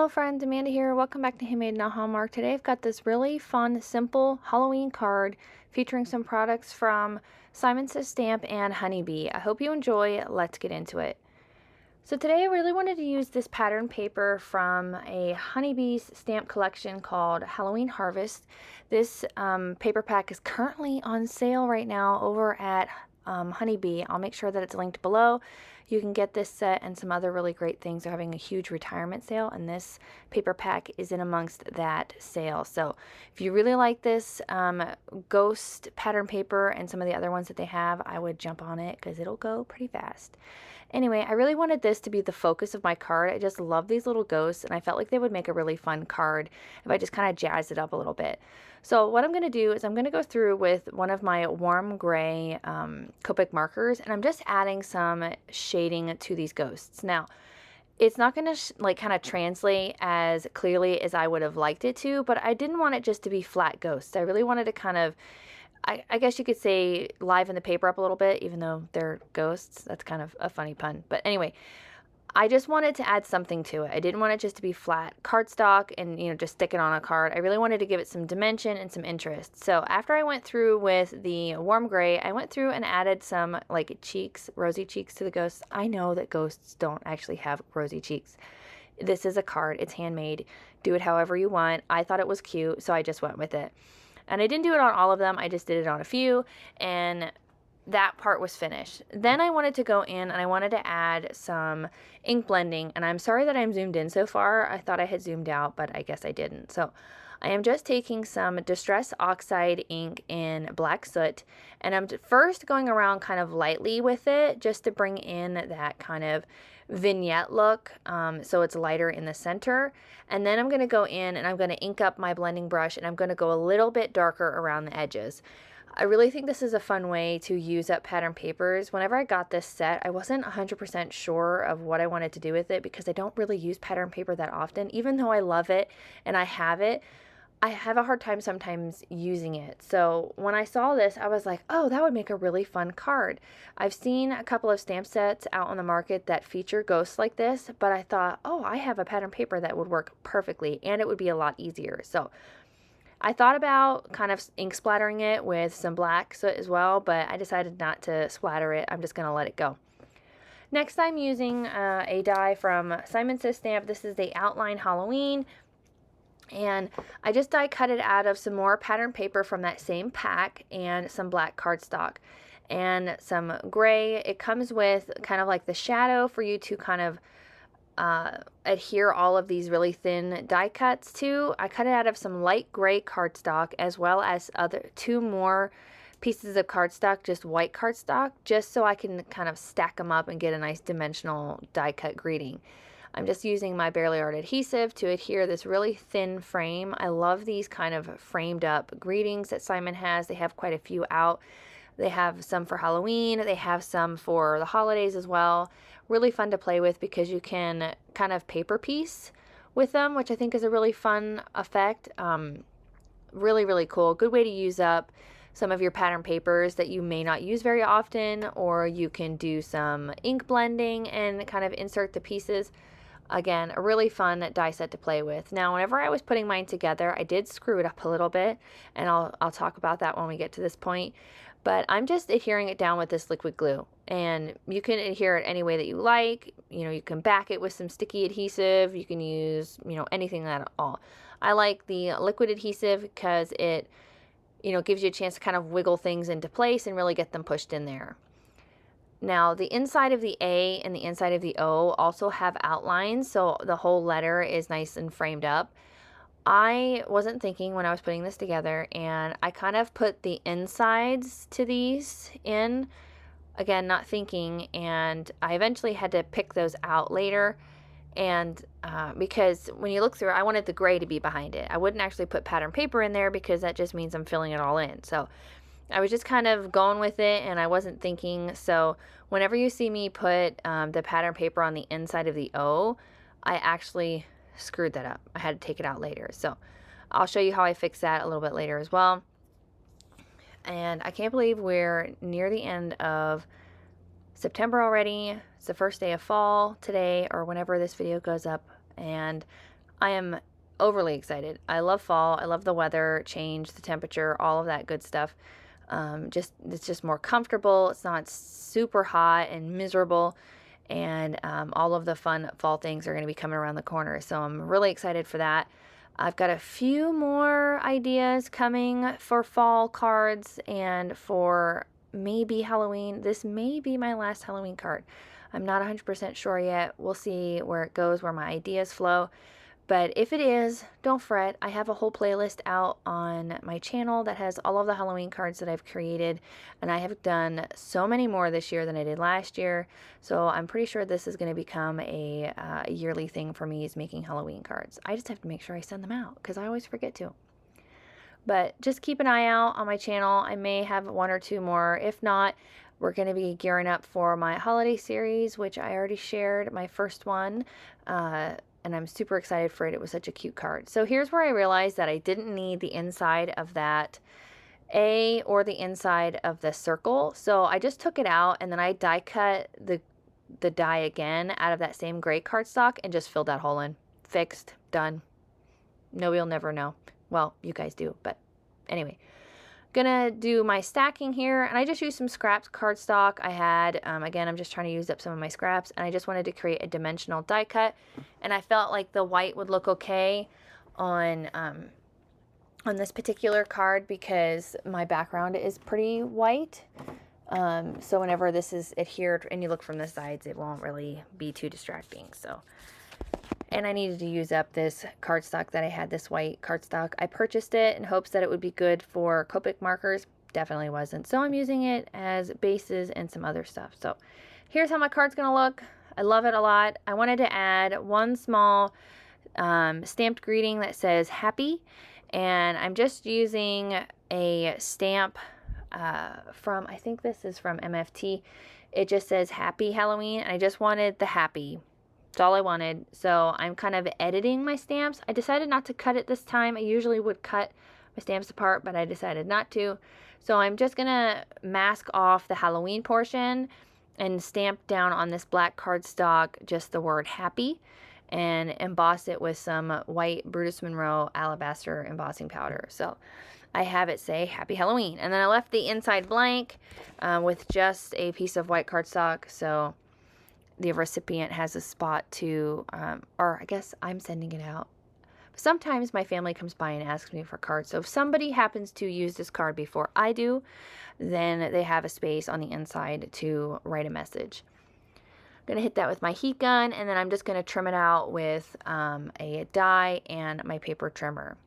Hello friends, Amanda here. Welcome back to Handmade and Hallmark. Today I've got this really fun, simple Halloween card featuring some products from Simon Says Stamp and HoneyBee. I hope you enjoy. Let's get into it. So today I really wanted to use this pattern paper from a HoneyBee's stamp collection called Halloween Harvest. This paper pack is currently on sale right now over at HoneyBee. I'll make sure that it's linked below. You can get this set and some other really great things. They're having a huge retirement sale, and this paper pack is in amongst that sale. So if you really like this ghost pattern paper and some of the other ones that they have, I would jump on it because it'll go pretty fast. Anyway, I really wanted this to be the focus of my card. I just love these little ghosts, and I felt like they would make a really fun card if I just kind of jazzed it up a little bit. So what I'm going to do is I'm going to go through with one of my warm gray Copic markers, and I'm just adding some shading to these ghosts. Now, it's not going to like kind of translate as clearly as I would have liked it to, but I didn't want it just to be flat ghosts. I really wanted to kind of, I guess you could say, liven the paper up a little bit, even though they're ghosts. That's kind of a funny pun. But anyway, I just wanted to add something to it. I didn't want it just to be flat cardstock and, you know, just stick it on a card. I really wanted to give it some dimension and some interest. So after I went through with the warm gray, I went through and added some like cheeks, rosy cheeks to the ghosts. I know that ghosts don't actually have rosy cheeks. This is a card. It's handmade. Do it however you want. I thought it was cute, so I just went with it. And I didn't do it on all of them. I just did it on a few, and that part was finished. Then I wanted to go in and I wanted to add some ink blending, and I'm sorry that I'm zoomed in so far. I thought I had zoomed out, but I guess I didn't. So I am just taking some Distress Oxide ink in Black Soot, and I'm first going around kind of lightly with it just to bring in that kind of vignette look, so it's lighter in the center. And then I'm going to go in and I'm going to ink up my blending brush, and I'm going to go a little bit darker around the edges. I really think this is a fun way to use up pattern papers. Whenever I got this set, I wasn't 100% sure of what I wanted to do with it because I don't really use pattern paper that often. Even though I love it and I have it, I have a hard time sometimes using it. So when I saw this, I was like, oh, that would make a really fun card. I've seen a couple of stamp sets out on the market that feature ghosts like this, but I thought, oh, I have a pattern paper that would work perfectly, and it would be a lot easier. So I thought about kind of ink splattering it with some black soot as well, but I decided not to splatter it. I'm just going to let it go. Next, I'm using a die from Simon Says Stamp. This is the Outline Halloween, and I just die cut it out of some more pattern paper from that same pack and some black cardstock and some gray. It comes with kind of like the shadow for you to kind of adhere all of these really thin die cuts to. I cut it out of some light gray cardstock as well as two more pieces of cardstock, just white cardstock, just so I can kind of stack them up and get a nice dimensional die cut greeting. I'm just using my Barely Art adhesive to adhere this really thin frame. I love these kind of framed up greetings that Simon has. They have quite a few out. They have some for Halloween. They have some for the holidays as well. Really fun to play with because you can kind of paper piece with them, which I think is a really fun effect. Really, really cool. Good way to use up some of your pattern papers that you may not use very often, or you can do some ink blending and kind of insert the pieces. Again, a really fun die set to play with. Now, whenever I was putting mine together, I did screw it up a little bit, and I'll talk about that when we get to this point. But I'm just adhering it down with this liquid glue, and you can adhere it any way that you like. You know, you can back it with some sticky adhesive. You can use, you know, anything at all. I like the liquid adhesive because it, you know, gives you a chance to kind of wiggle things into place and really get them pushed in there. Now, the inside of the A and the inside of the O also have outlines, so the whole letter is nice and framed up. I wasn't thinking when I was putting this together, and I kind of put the insides to these in, again, not thinking, and I eventually had to pick those out later, and because when you look through, I wanted the gray to be behind it. I wouldn't actually put pattern paper in there because that just means I'm filling it all in. So I was just kind of going with it, and I wasn't thinking. So whenever you see me put the pattern paper on the inside of the O, I actually screwed that up. I had to take it out later. So I'll show you how I fix that a little bit later as well. And I can't believe we're near the end of September already. It's the first day of fall today, or whenever this video goes up, and I am overly excited. I love fall. I love the weather change, the temperature, all of that good stuff. It's just more comfortable. It's not super hot and miserable, and all of the fun fall things are going to be coming around the corner. So I'm really excited for that. I've got a few more ideas coming for fall cards and for maybe Halloween. This may be my last Halloween card. I'm not 100% sure yet. We'll see where it goes, where my ideas flow. But if it is, don't fret. I have a whole playlist out on my channel that has all of the Halloween cards that I've created. And I have done so many more this year than I did last year. So I'm pretty sure this is going to become a yearly thing for me, is making Halloween cards. I just have to make sure I send them out because I always forget to. But just keep an eye out on my channel. I may have one or two more. If not, we're going to be gearing up for my holiday series, which I already shared my first one. And I'm super excited for it. It was such a cute card. So here's where I realized that I didn't need the inside of that A or the inside of the circle. So I just took it out and then I die cut the die again out of that same gray cardstock and just filled that hole in. Fixed. Done. Nobody'll never know. Well, you guys do, but anyway. Gonna do my stacking here, and I just used some scraps cardstock I had. Again, I'm just trying to use up some of my scraps, and I just wanted to create a dimensional die cut, and I felt like the white would look okay on this particular card because my background is pretty white. So whenever this is adhered and you look from the sides, it won't really be too distracting. So. And I needed to use up this cardstock that I had, this white cardstock. I purchased it in hopes that it would be good for Copic markers. Definitely wasn't. So I'm using it as bases and some other stuff. So here's how my card's going to look. I love it a lot. I wanted to add one small stamped greeting that says happy. And I'm just using a stamp from, I think this is from MFT. It just says happy Halloween. And I just wanted the happy. That's all I wanted. So I'm kind of editing my stamps. I decided not to cut it this time. I usually would cut my stamps apart, but I decided not to. So I'm just going to mask off the Halloween portion and stamp down on this black cardstock just the word happy and emboss it with some white Brutus Monroe Alabaster embossing powder. So I have it say happy Halloween. And then I left the inside blank with just a piece of white cardstock. So the recipient has a spot to, or I guess I'm sending it out. Sometimes my family comes by and asks me for cards. So if somebody happens to use this card before I do, then they have a space on the inside to write a message. I'm going to hit that with my heat gun, and then I'm just going to trim it out with a die and my paper trimmer.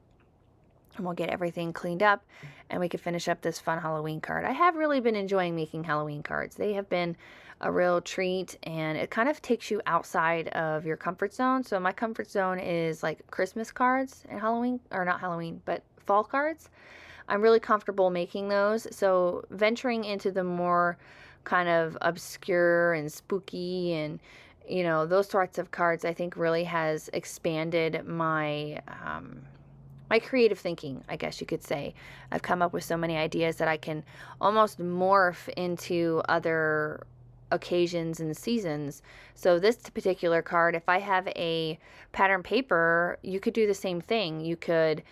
And we'll get everything cleaned up, and we can finish up this fun Halloween card. I have really been enjoying making Halloween cards. They have been a real treat, and it kind of takes you outside of your comfort zone. So my comfort zone is like Christmas cards and Halloween, or not Halloween, but fall cards. I'm really comfortable making those. So venturing into the more kind of obscure and spooky and, you know, those sorts of cards, I think really has expanded my my creative thinking, I guess you could say. I've come up with so many ideas that I can almost morph into other occasions and seasons. So this particular card, if I have a pattern paper, you could do the same thing. You could,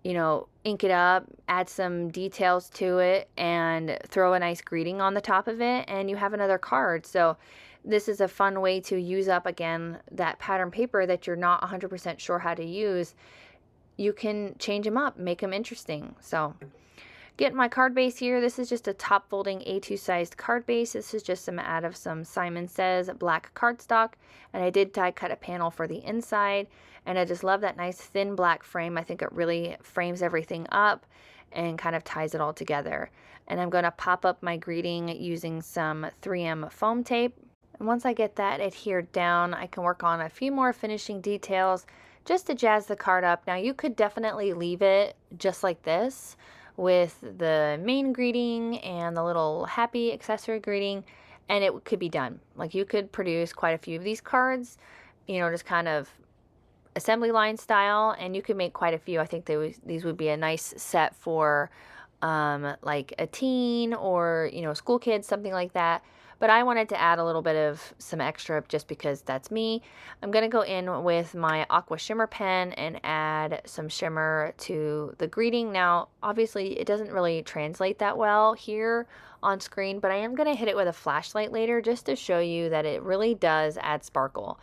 you know, ink it up, add some details to it, and throw a nice greeting on the top of it, and you have another card. So this is a fun way to use up, again, that pattern paper that you're not 100% sure how to use. You can change them up, make them interesting. So get my card base here. This is just a top folding A2 sized card base. This is just some out of some Simon Says black cardstock, and I did die cut a panel for the inside, and I just love that nice thin black frame. I think it really frames everything up and kind of ties it all together. And I'm going to pop up my greeting using some 3M foam tape, and once I get that adhered down, I can work on a few more finishing details just to jazz the card up. Now you could definitely leave it just like this with the main greeting and the little happy accessory greeting, and it could be done. Like, you could produce quite a few of these cards, you know, just kind of assembly line style, and you could make quite a few. I think these would be a nice set for like a teen or, you know, school kids, something like that. but I wanted to add a little bit of some extra just because that's me. I'm going to go in with my AQUA shimmer pen and add some shimmer to the greeting. Now, obviously, it doesn't really translate that well here on screen, but I am going to hit it with a flashlight later just to show you that it really does add sparkle.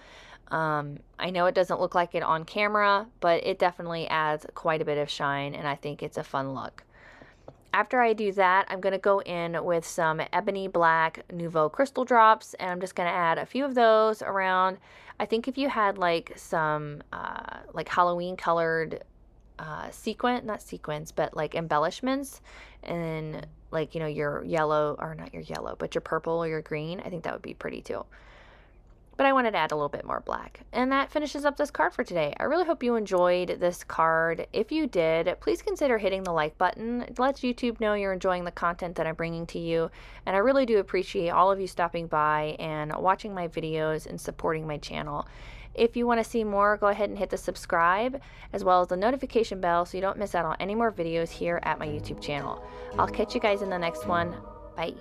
I know it doesn't look like it on camera, but it definitely adds quite a bit of shine, and I think it's a fun look. After I do that, I'm going to go in with some ebony black Nuvo crystal drops, and I'm just going to add a few of those around. I think if you had like some like Halloween colored not sequins, but like embellishments, and like, you know, your yellow, or not your yellow, but your purple or your green, I think that would be pretty too. But I wanted to add a little bit more black. And that finishes up this card for today. I really hope you enjoyed this card. If you did, please consider hitting the like button. It lets YouTube know you're enjoying the content that I'm bringing to you. And I really do appreciate all of you stopping by and watching my videos and supporting my channel. If you want to see more, go ahead and hit the subscribe as well as the notification bell so you don't miss out on any more videos here at my YouTube channel. I'll catch you guys in the next one. Bye.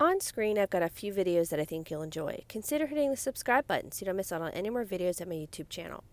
On screen, I've got a few videos that I think you'll enjoy. Consider hitting the subscribe button so you don't miss out on any more videos at my YouTube channel.